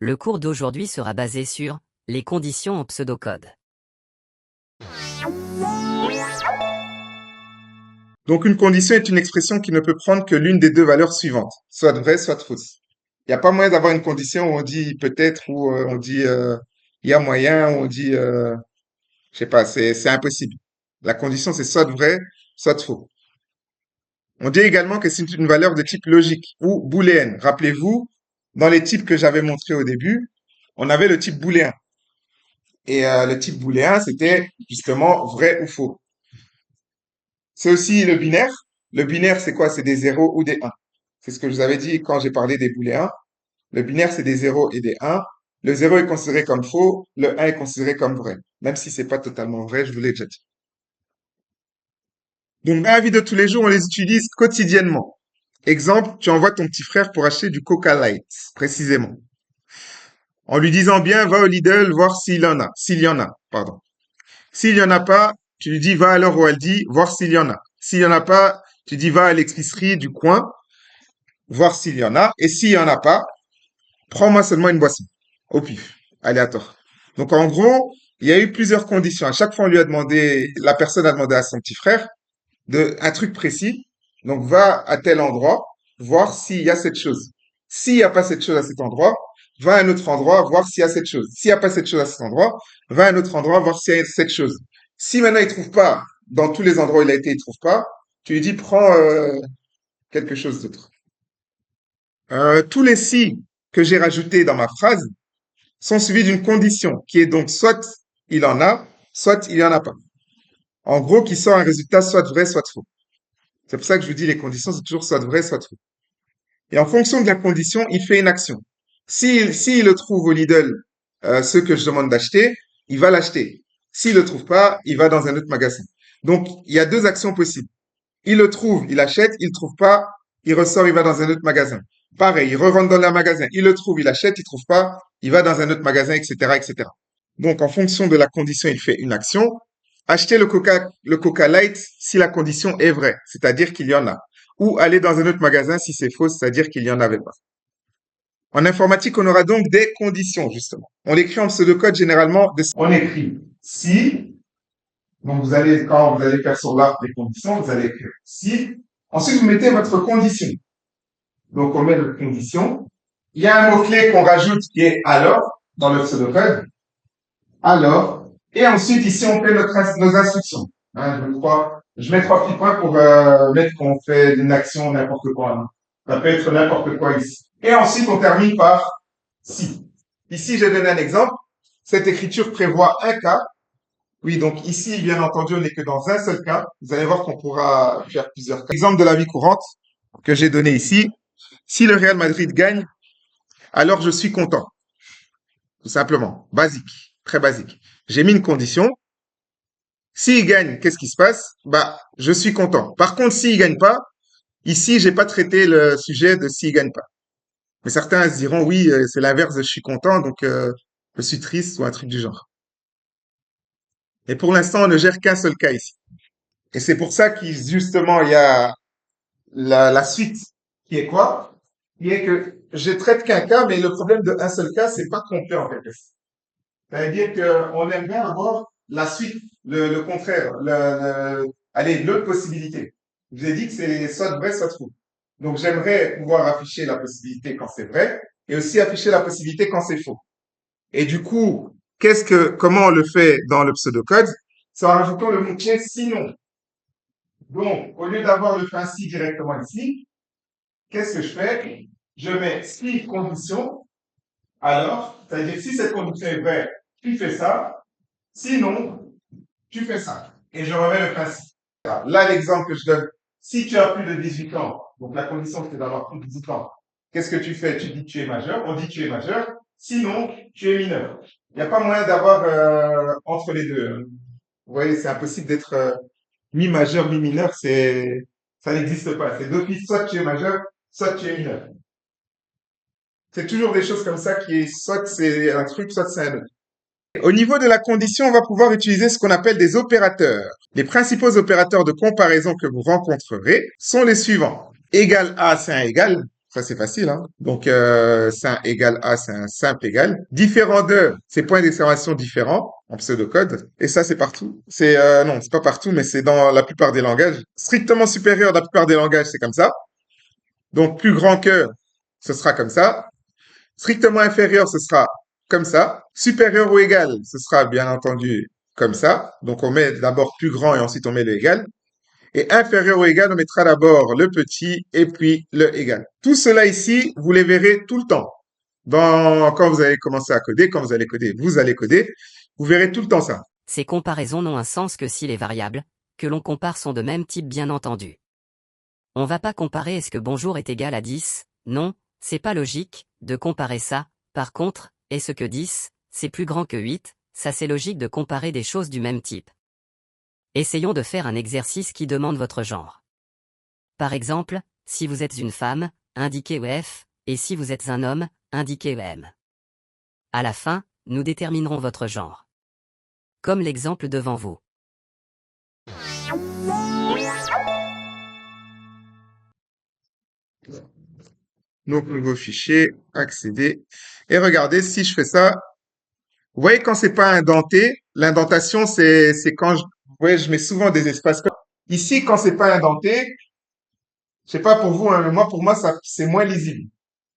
Le cours d'aujourd'hui sera basé sur les conditions en pseudocode. Donc une condition est une expression qui ne peut prendre que l'une des deux valeurs suivantes, soit vraie, soit fausse. Il n'y a pas moyen d'avoir une condition où on dit peut-être, ou on dit il y a moyen, ou on dit je sais pas, c'est impossible. La condition c'est soit vrai, soit faux. On dit également que c'est une valeur de type logique ou booléenne. Rappelez-vous, dans les types que j'avais montrés au début, on avait le type booléen. Et le type booléen, c'était justement vrai ou faux. C'est aussi le binaire. Le binaire, c'est quoi? C'est des 0 ou des 1. C'est ce que je vous avais dit quand j'ai parlé des booléens. Le binaire, c'est des 0 et des 1. Le 0 est considéré comme faux, le 1 est considéré comme vrai. Même si c'est pas totalement vrai, je vous l'ai déjà dit. Donc, dans la vie de tous les jours, on les utilise quotidiennement. Exemple, tu envoies ton petit frère pour acheter du Coca Light, précisément. En lui disant bien, va au Lidl voir s'il y en a, pardon. S'il y en a pas, tu lui dis, va alors au Aldi voir s'il y en a. S'il y en a pas, tu dis, va à l'épicerie du coin voir s'il y en a. Et s'il y en a pas, prends-moi seulement une boisson. Au pif, aléatoire. Donc, en gros, il y a eu plusieurs conditions. À chaque fois, on lui a demandé, la personne a demandé à son petit frère un truc précis. Donc, va à tel endroit, voir s'il y a cette chose. S'il n'y a pas cette chose à cet endroit, va à un autre endroit, voir s'il y a cette chose. S'il n'y a pas cette chose à cet endroit, va à un autre endroit, voir s'il y a cette chose. Si maintenant il trouve pas, dans tous les endroits où il a été, il trouve pas, tu lui dis, prends quelque chose d'autre. Tous les si que j'ai rajoutés dans ma phrase sont suivis d'une condition qui est donc soit il en a, soit il y en a pas. En gros, qui sort un résultat soit vrai, soit faux. C'est pour ça que je vous dis les conditions, c'est toujours soit vrai, soit faux. Et en fonction de la condition, il fait une action. S'il le trouve au Lidl, ce que je demande d'acheter, il va l'acheter. S'il le trouve pas, il va dans un autre magasin. Donc, il y a deux actions possibles. Il le trouve, il achète, il le trouve pas, il ressort, il va dans un autre magasin. Pareil, il re-rentre dans le magasin, il le trouve, il achète, il trouve pas, il va dans un autre magasin, etc., etc. Donc, en fonction de la condition, il fait une action. Acheter le Coca Light si la condition est vraie, c'est-à-dire qu'il y en a. Ou aller dans un autre magasin si c'est faux, c'est-à-dire qu'il n'y en avait pas. En informatique, on aura donc des conditions, justement. On l'écrit en pseudocode généralement. On écrit si, donc quand vous allez faire sur l'arbre les conditions, vous allez écrire si. Ensuite, vous mettez votre condition. Donc, on met notre condition. Il y a un mot-clé qu'on rajoute qui est alors dans le pseudocode. Alors, et ensuite, ici, on fait nos instructions. Hein, je mets 3 petits points pour mettre qu'on fait une action n'importe quoi. Hein. Ça peut être n'importe quoi ici. Et ensuite, on termine par si. Ici, j'ai donné un exemple. Cette écriture prévoit un cas. Oui, donc ici, bien entendu, on n'est que dans un seul cas. Vous allez voir qu'on pourra faire plusieurs cas. Exemple de la vie courante que j'ai donné ici. Si le Real Madrid gagne, alors je suis content. Tout simplement. Basique. Très basique. J'ai mis une condition. S'il gagne, qu'est-ce qui se passe? Bah, je suis content. Par contre, s'il gagne pas, ici, j'ai pas traité le sujet de s'il gagne pas. Mais certains se diront, oui, c'est l'inverse de je suis content, donc je suis triste ou un truc du genre. Et pour l'instant, on ne gère qu'un seul cas ici. Et c'est pour ça qu'il justement, il y a la suite qui est quoi? Qui est que je traite qu'un cas, mais le problème de un seul cas, c'est pas complet en quelque sorte. C'est-à-dire qu'on aime bien avoir la suite, le contraire, allez, l'autre possibilité. Je vous ai dit que c'est soit vrai, soit faux. Donc, j'aimerais pouvoir afficher la possibilité quand c'est vrai et aussi afficher la possibilité quand c'est faux. Et du coup, comment on le fait dans le pseudocode? C'est en rajoutant le mot-clé sinon. Donc, au lieu d'avoir le fin si directement ici, qu'est-ce que je fais? Je mets si condition, alors, c'est-à-dire si cette condition est vraie, tu fais ça, sinon, tu fais ça. Et je remets le principe. Là, l'exemple que je donne, si tu as plus de 18 ans, donc la condition c'est d'avoir plus de 18 ans, qu'est-ce que tu fais? Tu dis que tu es majeur, on dit que tu es majeur, sinon tu es mineur. Il n'y a pas moyen d'avoir entre les deux. Vous voyez, c'est impossible d'être mi-majeur, mi-mineur, ça n'existe pas. C'est d'office, soit tu es majeur, soit tu es mineur. C'est toujours des choses comme ça qui est, soit c'est un truc, soit c'est un autre. Au niveau de la condition, on va pouvoir utiliser ce qu'on appelle des opérateurs. Les principaux opérateurs de comparaison que vous rencontrerez sont les suivants. Égal à, c'est un égal. Ça, c'est facile, hein. Donc, c'est un égal A, c'est un simple égal. Différent de, c'est points d'exclamation différents en pseudocode. Et ça, c'est partout. Non, c'est pas partout, mais c'est dans la plupart des langages. Strictement supérieur dans la plupart des langages, c'est comme ça. Donc, plus grand que, ce sera comme ça. Strictement inférieur, ce sera comme ça. Supérieur ou égal, ce sera bien entendu comme ça. Donc, on met d'abord plus grand et ensuite on met le égal. Et inférieur ou égal, on mettra d'abord le petit et puis le égal. Tout cela ici, vous les verrez tout le temps. Quand vous allez commencer à coder, quand vous allez coder, vous verrez tout le temps ça. Ces comparaisons n'ont un sens que si les variables, que l'on compare sont de même type bien entendu. On va pas comparer est-ce que bonjour est égal à 10, non, c'est pas logique, de comparer ça, par contre, est-ce que 10, c'est plus grand que 8, ça c'est logique de comparer des choses du même type. Essayons de faire un exercice qui demande votre genre. Par exemple, si vous êtes une femme, indiquez EF, et si vous êtes un homme, indiquez EM. À la fin, nous déterminerons votre genre. Comme l'exemple devant vous. Donc, nouveau fichier, accéder. Et regardez, si je fais ça, vous voyez quand c'est pas indenté, l'indentation c'est quand vous voyez, je mets souvent des espaces. Ici, quand c'est pas indenté, je sais pas pour vous, hein, mais moi, pour moi, ça, c'est moins lisible.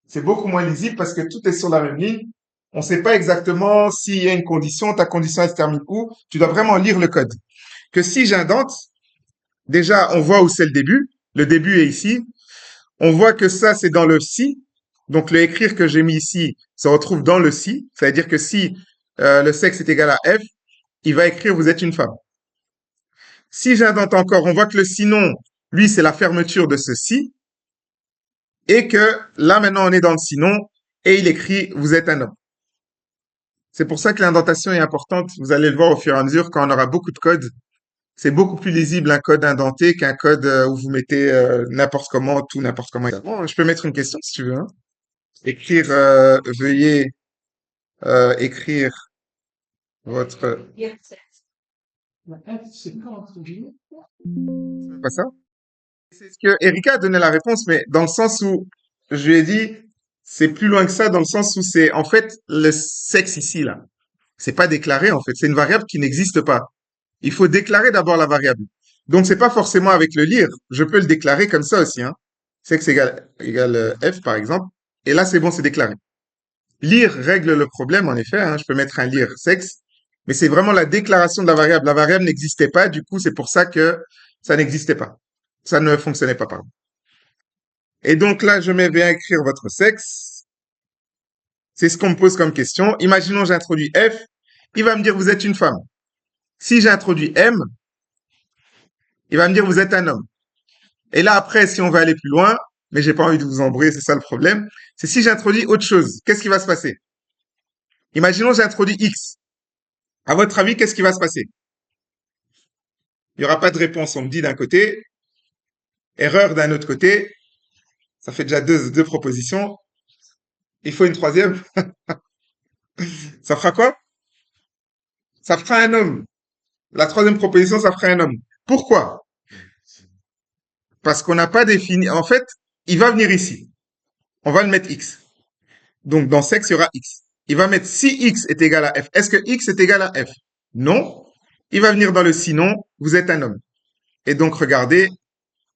C'est beaucoup moins lisible parce que tout est sur la même ligne. On ne sait pas exactement s'il y a une condition, ta condition elle se termine où. Tu dois vraiment lire le code. Que si j'indente, déjà, on voit où c'est le début. Le début est ici. On voit que ça, c'est dans le si. Donc, le écrire que j'ai mis ici se retrouve dans le si. Ça veut dire que si le sexe est égal à F, il va écrire vous êtes une femme. Si j'indente encore, on voit que le sinon, lui, c'est la fermeture de ce si. Et que là, maintenant, on est dans le sinon et il écrit vous êtes un homme. C'est pour ça que l'indentation est importante. Vous allez le voir au fur et à mesure quand on aura beaucoup de code. C'est beaucoup plus lisible un code indenté qu'un code où vous mettez n'importe comment, tout n'importe comment. Bon, je peux mettre une question si tu veux, hein. Écrire, veuillez écrire votre... C'est pas ça? C'est ce que Erika a donné la réponse, mais dans le sens où je lui ai dit, c'est plus loin que ça, dans le sens où c'est en fait le sexe ici, là. C'est pas déclaré en fait, c'est une variable qui n'existe pas. Il faut déclarer d'abord la variable. Donc c'est pas forcément avec le lire. Je peux le déclarer comme ça aussi, hein. Sexe égale F par exemple. Et là c'est bon, c'est déclaré. Lire règle le problème en effet, hein. Je peux mettre un lire sexe, mais c'est vraiment la déclaration de la variable. La variable n'existait pas, du coup c'est pour ça que ça n'existait pas. Ça ne fonctionnait pas, pardon. Et donc là je vais bien écrire votre sexe. C'est ce qu'on me pose comme question. Imaginons j'introduis F, il va me dire vous êtes une femme. Si j'introduis M, il va me dire vous êtes un homme. Et là, après, si on veut aller plus loin, mais j'ai pas envie de vous embrouiller, c'est ça le problème, c'est si j'introduis autre chose, qu'est-ce qui va se passer? Imaginons j'introduis X. À votre avis, qu'est-ce qui va se passer? Il n'y aura pas de réponse, on me dit d'un côté, erreur d'un autre côté, ça fait déjà deux propositions, il faut une troisième, ça fera quoi? Ça fera un homme. La troisième proposition, ça fera un homme. Pourquoi? Parce qu'on n'a pas défini, en fait, il va venir ici. On va le mettre X. Donc, dans sexe, il y aura X. Il va mettre si X est égal à F. Est-ce que X est égal à F? Non. Il va venir dans le sinon, vous êtes un homme. Et donc, regardez,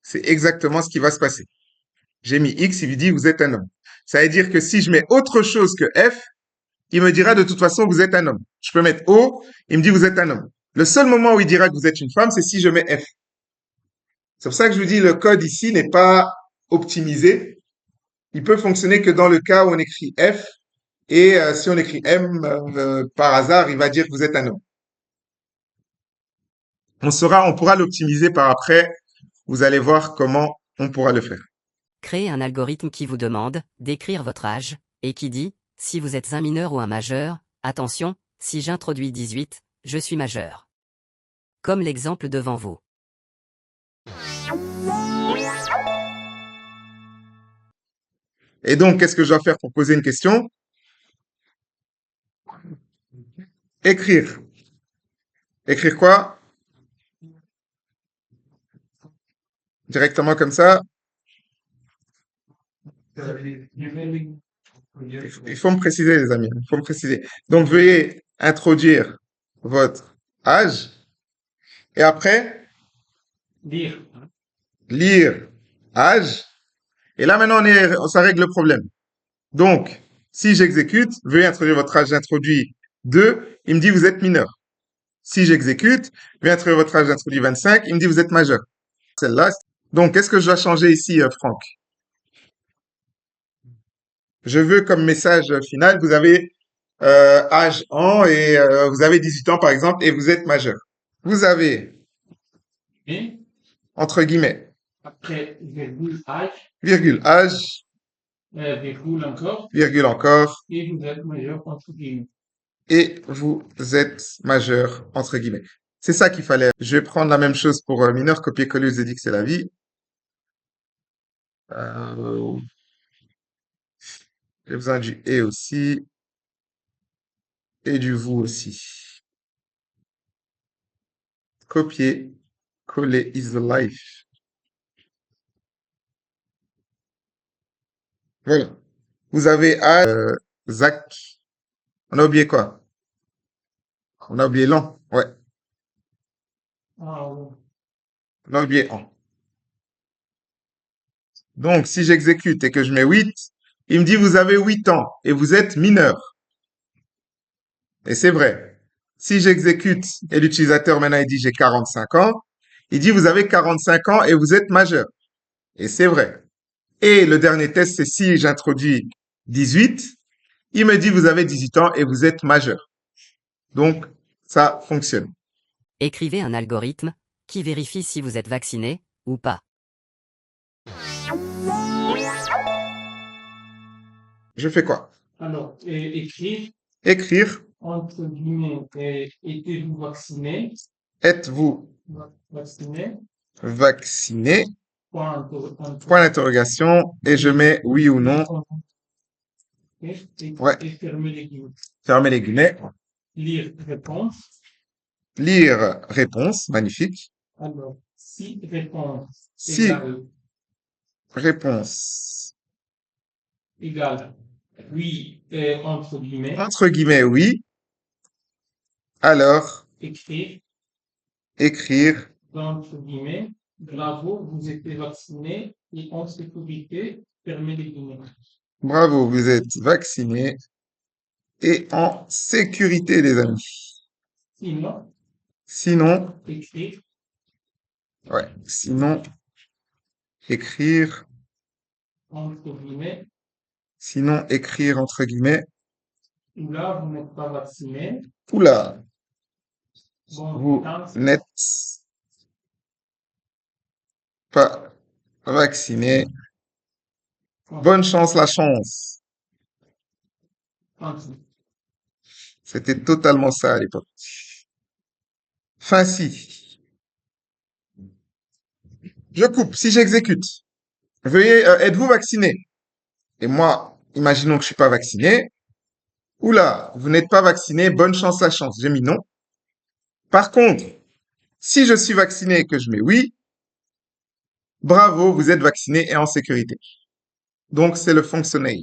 c'est exactement ce qui va se passer. J'ai mis X, il lui dit, vous êtes un homme. Ça veut dire que si je mets autre chose que F, il me dira de toute façon, vous êtes un homme. Je peux mettre O, il me dit, vous êtes un homme. Le seul moment où il dira que vous êtes une femme, c'est si je mets F. C'est pour ça que je vous dis, le code ici n'est pas optimisé. Il peut fonctionner que dans le cas où on écrit F et si on écrit M par hasard, il va dire que vous êtes un homme. On pourra l'optimiser par après. Vous allez voir comment on pourra le faire. Créez un algorithme qui vous demande d'écrire votre âge, et qui dit, si vous êtes un mineur ou un majeur, attention, si j'introduis 18, je suis majeur. Comme l'exemple devant vous. Et donc, qu'est-ce que je dois faire pour poser une question? Écrire. Écrire quoi? Directement comme ça. Il faut me préciser, les amis. Il faut me préciser. Donc, veuillez introduire votre âge et après, Lire. lire âge. Et là, maintenant, ça règle le problème. Donc, si j'exécute, veuillez introduire votre âge. J'introduis 2, il me dit vous êtes mineur. Si j'exécute, veuillez introduire votre âge. J'introduis 25, il me dit vous êtes majeur. Celle-là. Donc, qu'est-ce que je dois changer ici, Franck? Je veux comme message final, vous avez âge an et vous avez 18 ans par exemple et vous êtes majeur. Vous avez, Et entre guillemets, après, virgule, âge, virgule âge, virgule encore, virgule encore, et vous êtes majeur entre guillemets. et vous êtes majeur, entre guillemets. C'est ça qu'il fallait. Je vais prendre la même chose pour mineur, copier-coller, je vous ai dit que c'est la vie. J'ai besoin du et aussi, et du vous aussi. Copier, coller is the life. Voilà. Vous avez Zach. On a oublié quoi? On a oublié l'an. Ouais. Ah, ouais. On a oublié an. Donc, si j'exécute et que je mets 8, il me dit vous avez 8 ans et vous êtes mineur. Et c'est vrai. Si j'exécute et l'utilisateur maintenant il dit j'ai 45 ans, il dit vous avez 45 ans et vous êtes majeur. Et c'est vrai. Et le dernier test, c'est si j'introduis 18, il me dit vous avez 18 ans et vous êtes majeur. Donc, ça fonctionne. Écrivez un algorithme qui vérifie si vous êtes vacciné ou pas. Je fais quoi? Alors, écrire, Écrire, entre guillemets, êtes-vous vacciné? êtes-vous Vacciné? vacciné? Point Point d'interrogation, et je mets oui ou non. Ouais. Et fermer les guillemets. Fermez les guillemets. Lire réponse. Lire réponse, magnifique. Alors, si réponse Si égale, réponse, égale oui, entre guillemets oui, alors écrire, écrire, entre guillemets, bravo, vous êtes vacciné et en sécurité, fermez les guillemets. bravo, vous êtes vacciné et en sécurité, les amis. Sinon, Sinon, écrire, ouais, sinon, écrire, entre guillemets, sinon, écrire entre guillemets. là, vous n'êtes pas vacciné. Oula, Bon, vous chance, n'êtes pas vacciné. Bonne chance, la chance. chance. C'était totalement ça à l'époque. Fin si. Je coupe. Si j'exécute. Veuillez, êtes-vous vacciné? Et moi, imaginons que je suis pas vacciné. Oula, vous n'êtes pas vacciné. Bonne chance, la chance. J'ai mis non. Par contre, si je suis vacciné et que je mets oui, bravo, vous êtes vacciné et en sécurité. Donc, c'est le fonctionnel.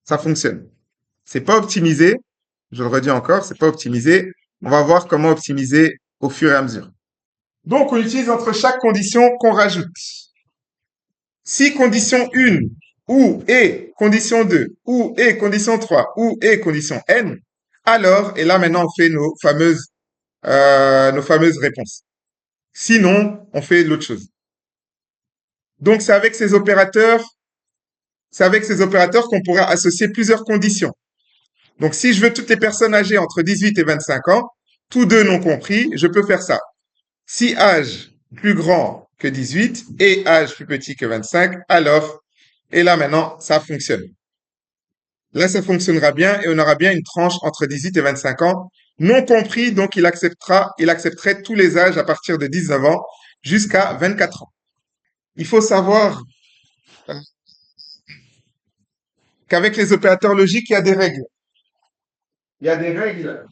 Ça fonctionne. C'est pas optimisé. Je le redis encore, c'est pas optimisé. On va voir comment optimiser au fur et à mesure. Donc, on utilise entre chaque condition qu'on rajoute. Si condition 1, ou et condition 2, ou et condition 3, ou et condition n, alors, et là maintenant on fait nos fameuses réponses. Sinon, on fait l'autre chose. Donc, c'est avec ces opérateurs qu'on pourra associer plusieurs conditions. Donc, si je veux toutes les personnes âgées entre 18 et 25 ans, tous deux non compris, je peux faire ça. Si âge plus grand que 18 et âge plus petit que 25, alors, et là maintenant, ça fonctionne. Là, ça fonctionnera bien et on aura bien une tranche entre 18 et 25 ans, non compris, donc il accepterait tous les âges à partir de 19 ans jusqu'à 24 ans. Il faut savoir qu'avec les opérateurs logiques, il y a des règles. Il y a des règles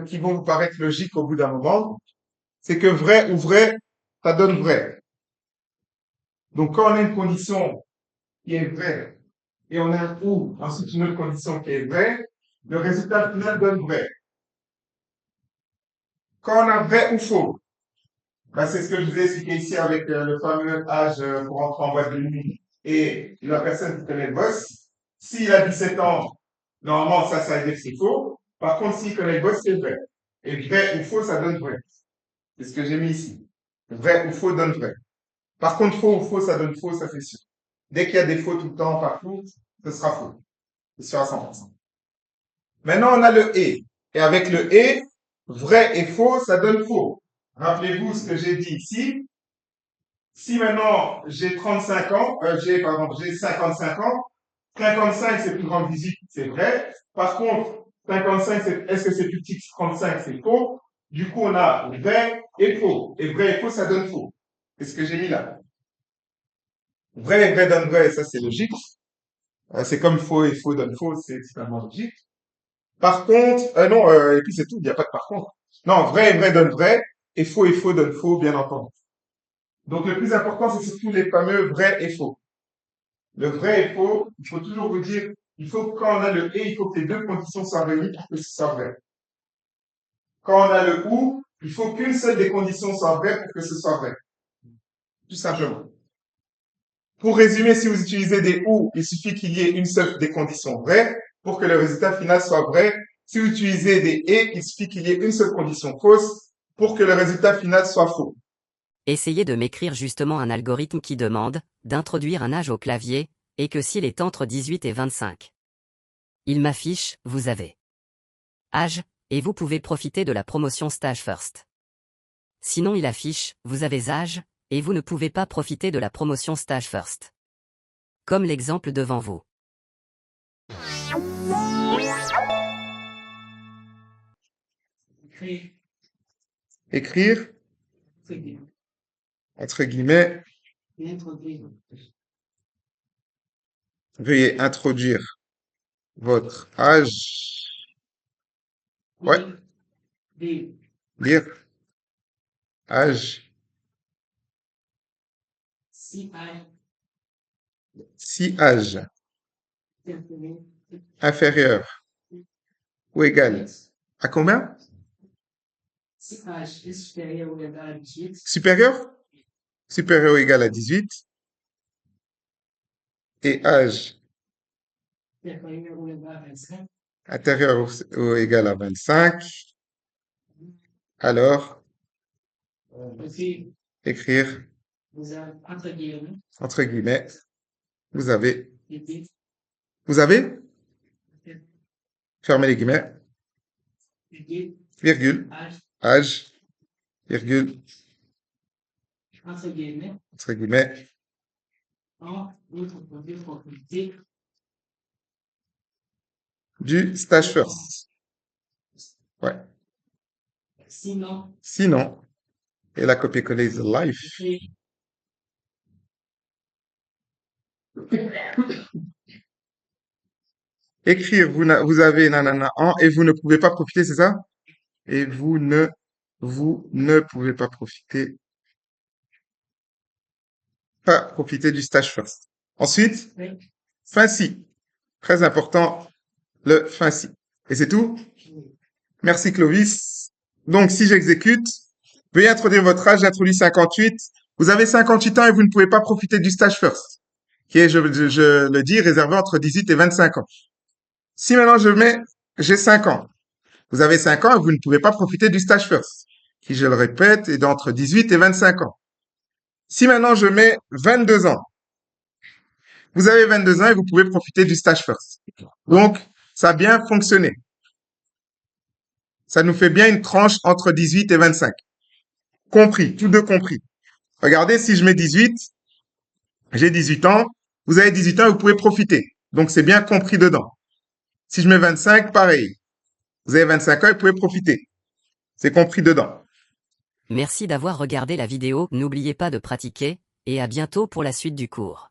qui vont vous paraître logiques au bout d'un moment. C'est que vrai ou vrai, ça donne vrai. Donc, quand on a une condition qui est vrai, et on a un ou, ensuite une autre condition qui est vraie, le résultat final donne vrai. Quand on a vrai ou faux, ben, c'est ce que je vous ai expliqué ici avec le fameux âge pour entrer en boîte de nuit et la personne qui connaît le boss. S'il a 17 ans, normalement, ça veut dire que c'est faux. Par contre, s'il connaît le boss, c'est vrai. Et vrai ou faux, ça donne vrai. C'est ce que j'ai mis ici. Vrai ou faux donne vrai. Par contre, faux ou faux, ça donne faux, ça fait sûr. Dès qu'il y a des faux tout le temps, partout, ce sera faux. C'est sûr à 100%. Maintenant, on a le et. Et avec le et, vrai et faux, ça donne faux. Rappelez-vous ce que j'ai dit ici. Si maintenant j'ai 35 ans, j'ai 55 ans, 55 c'est plus grand que 18, c'est vrai. Par contre, 55, est-ce que c'est plus petit que 35, c'est faux. Du coup, on a vrai et faux. Et vrai et faux, ça donne faux. C'est ce que j'ai mis là. Vrai et vrai donne vrai, ça c'est logique. C'est comme faux et faux donne faux, c'est totalement logique. Par contre, non, et puis c'est tout, il n'y a pas de par contre. Non, vrai et vrai donne vrai, et faux donne faux, bien entendu. Donc le plus important, c'est surtout les fameux vrai et faux. Le vrai et faux, il faut toujours vous dire, il faut que quand on a le et, il faut que les deux conditions soient réunies pour que ce soit vrai. Quand on a le ou, il faut qu'une seule des conditions soit vraie pour que ce soit vrai. Tout simplement. Pour résumer, si vous utilisez des ou, il suffit qu'il y ait une seule des conditions vraies pour que le résultat final soit vrai. Si vous utilisez des et, il suffit qu'il y ait une seule condition fausse pour que le résultat final soit faux. Essayez de m'écrire justement un algorithme qui demande d'introduire un âge au clavier, et que s'il est entre 18 et 25. Il m'affiche, vous avez âge, et vous pouvez profiter de la promotion Stage First. Sinon il affiche, vous avez âge, et vous ne pouvez pas profiter de la promotion Stage First. Comme l'exemple devant vous. Écrire, Écrire, c'est bien. entre guillemets, Introduire. veuillez introduire votre âge. Ouais, Dire. lire, âge, Si âge, si âge terminé. inférieur ou égal à combien? Si âge est supérieur ou égal à 18, Supérieur? Supérieur ou égal à 18 et âge inférieur ou égal à 25, intérieur ou égal à 25, alors aussi, écrire vous avez entre guillemets, entre guillemets, vous avez, dit, vous avez, fermez les guillemets, dit, virgule, âge, âge, virgule, entre guillemets, entre guillemets, en outre propriété, du stage first. Ouais. sinon, Sinon, et la copier-coller is life. écrire, Écrire, vous avez nanana en et vous ne pouvez pas profiter, c'est ça? Et vous ne pouvez pas profiter du stage first. Ensuite, fin si. Très important, le fin si. Et c'est tout? Merci Clovis. Donc, si j'exécute, veuillez introduire votre âge, j'introduis 58. Vous avez 58 ans et vous ne pouvez pas profiter du stage first, qui est, je le dis, réservé entre 18 et 25 ans. Si maintenant je mets, j'ai 5 ans. Vous avez 5 ans et vous ne pouvez pas profiter du stage first, qui, je le répète, est d'entre 18 et 25 ans. Si maintenant je mets 22 ans, vous avez 22 ans et vous pouvez profiter du stage first. Donc, ça a bien fonctionné. Ça nous fait bien une tranche entre 18 et 25. Compris, tous deux compris. Regardez, si je mets 18, j'ai 18 ans, vous avez 18 ans et vous pouvez profiter. Donc, c'est bien compris dedans. Si je mets 25, pareil. Vous avez 25 ans et vous pouvez profiter. C'est compris dedans. Merci d'avoir regardé la vidéo, n'oubliez pas de pratiquer, et à bientôt pour la suite du cours.